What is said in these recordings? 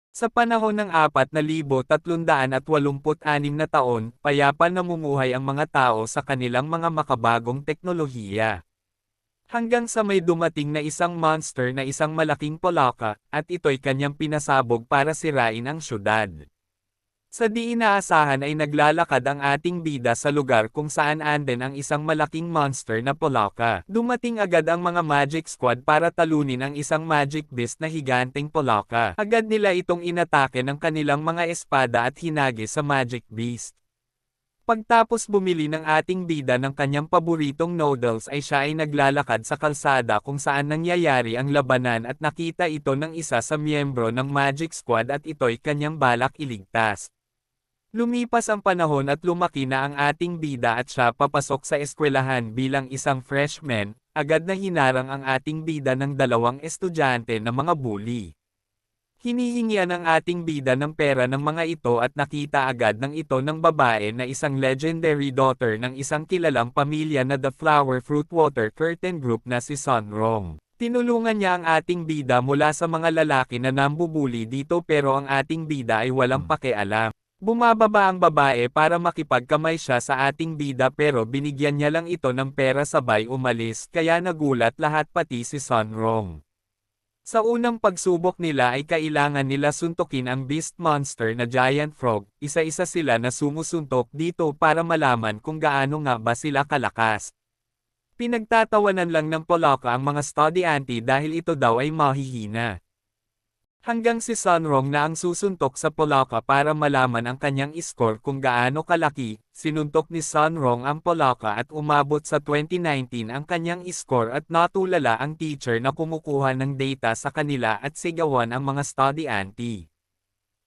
Sa panahon ng 4,386 na taon, payapa namumuhay ang mga tao sa kanilang mga makabagong teknolohiya. Hanggang sa may dumating na isang monster na isang malaking polaka, at ito'y kanyang pinasabog para sirain ang syudad. Sa di inaasahan ay naglalakad ang ating bida sa lugar kung saan anden ang isang malaking monster na polaka. Dumating agad ang mga magic squad para talunin ang isang magic beast na higanteng polaka. Agad nila itong inatake ng kanilang mga espada at hinagi sa magic beast. Pagtapos bumili ng ating bida ng kanyang paboritong noodles ay siya ay naglalakad sa kalsada kung saan nangyayari ang labanan at nakita ito ng isa sa miyembro ng magic squad at ito'y kanyang balak iligtas. Lumipas ang panahon at lumaki na ang ating bida at siya papasok sa eskwelahan bilang isang freshman, agad na hinarang ang ating bida ng dalawang estudyante na mga bully. Hinihingian ang ating bida ng pera ng mga ito at nakita agad ng ito ng babae na isang legendary daughter ng isang kilalang pamilya na The Flower Fruit Water Curtain Group na si Sunrong. Tinulungan niya ang ating bida mula sa mga lalaki na nambubuli dito pero ang ating bida ay walang pakialam. Bumababa ang babae para makipagkamay siya sa ating bida pero binigyan niya lang ito ng pera sabay umalis kaya nagulat lahat pati si Sunrong. Sa unang pagsubok nila ay kailangan nila suntukin ang beast monster na giant frog, isa-isa sila na sumusuntok dito para malaman kung gaano nga ba sila kalakas. Pinagtatawanan lang ng polaka ang mga estudyante dahil ito daw ay mahihina. Hanggang si Sunrong na ang susuntok sa polaka para malaman ang kanyang score kung gaano kalaki, sinuntok ni Sunrong ang polaka at umabot sa 2019 ang kanyang score at natulala ang teacher na kumukuha ng data sa kanila at sigawan ang mga estudyante.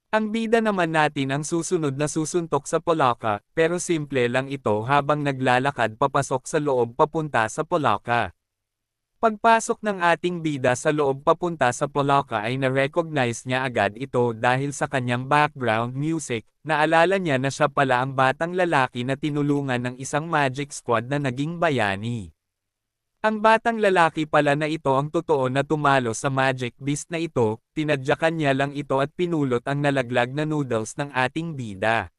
Ang bida naman natin ang susunod na susuntok sa polaka, pero simple lang ito habang naglalakad papasok sa loob papunta sa polaka. Pagpasok ng ating bida sa loob papunta sa polaka ay na-recognize niya agad ito dahil sa kanyang background music, naalala niya na siya pala ang batang lalaki na tinulungan ng isang magic squad na naging bayani. Ang batang lalaki pala na ito ang totoo na tumalo sa magic beast na ito, tinadyakan niya lang ito at pinulot ang nalaglag na noodles ng ating bida.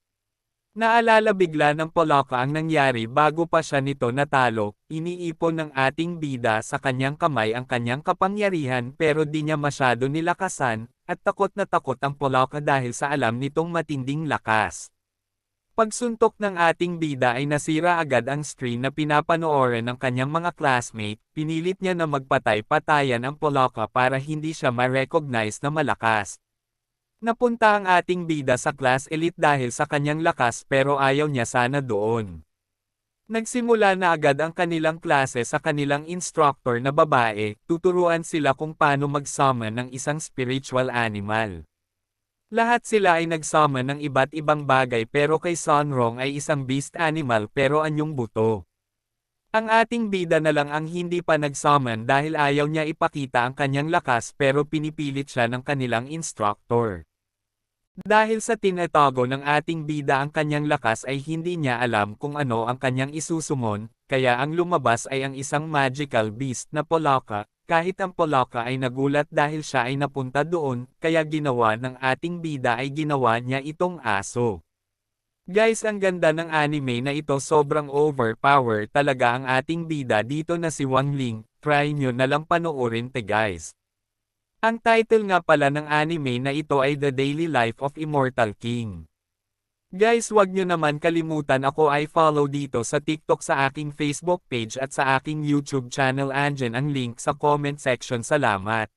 Naalala bigla ng polaka ang nangyari bago pa siya nito natalo, iniipon ng ating bida sa kanyang kamay ang kanyang kapangyarihan pero di niya masyado nilakasan, at takot na takot ang polaka dahil sa alam nitong matinding lakas. Pagsuntok ng ating bida ay nasira agad ang screen na pinapanoorin ng kanyang mga classmate, pinilit niya na magpatay-patayan ang polaka para hindi siya ma-recognize na malakas. Napunta ang ating bida sa class elite dahil sa kanyang lakas pero ayaw niya sana doon. Nagsimula na agad ang kanilang klase sa kanilang instructor na babae, tuturuan sila kung paano mag-summon ng isang spiritual animal. Lahat sila ay nag-summon ng iba't ibang bagay pero kay Sunrong ay isang beast animal pero anyong buto. Ang ating bida na lang ang hindi pa nag-summon dahil ayaw niya ipakita ang kanyang lakas pero pinipilit siya ng kanilang instructor. Dahil sa tinatago ng ating bida ang kanyang lakas ay hindi niya alam kung ano ang kanyang isusumon, kaya ang lumabas ay ang isang magical beast na polaka, kahit ang polaka ay nagulat dahil siya ay napunta doon, kaya ginawa ng ating bida ay ginawa niya itong aso. Guys, ang ganda ng anime na ito, sobrang overpower talaga ang ating bida dito na si Wang Ling, try nyo na lang panoorin te guys. Ang title nga pala ng anime na ito ay The Daily Life of Immortal King. Guys, wag nyo naman kalimutan ako ay follow dito sa TikTok sa aking Facebook page at sa aking YouTube channel, andyan ang link sa comment section. Salamat.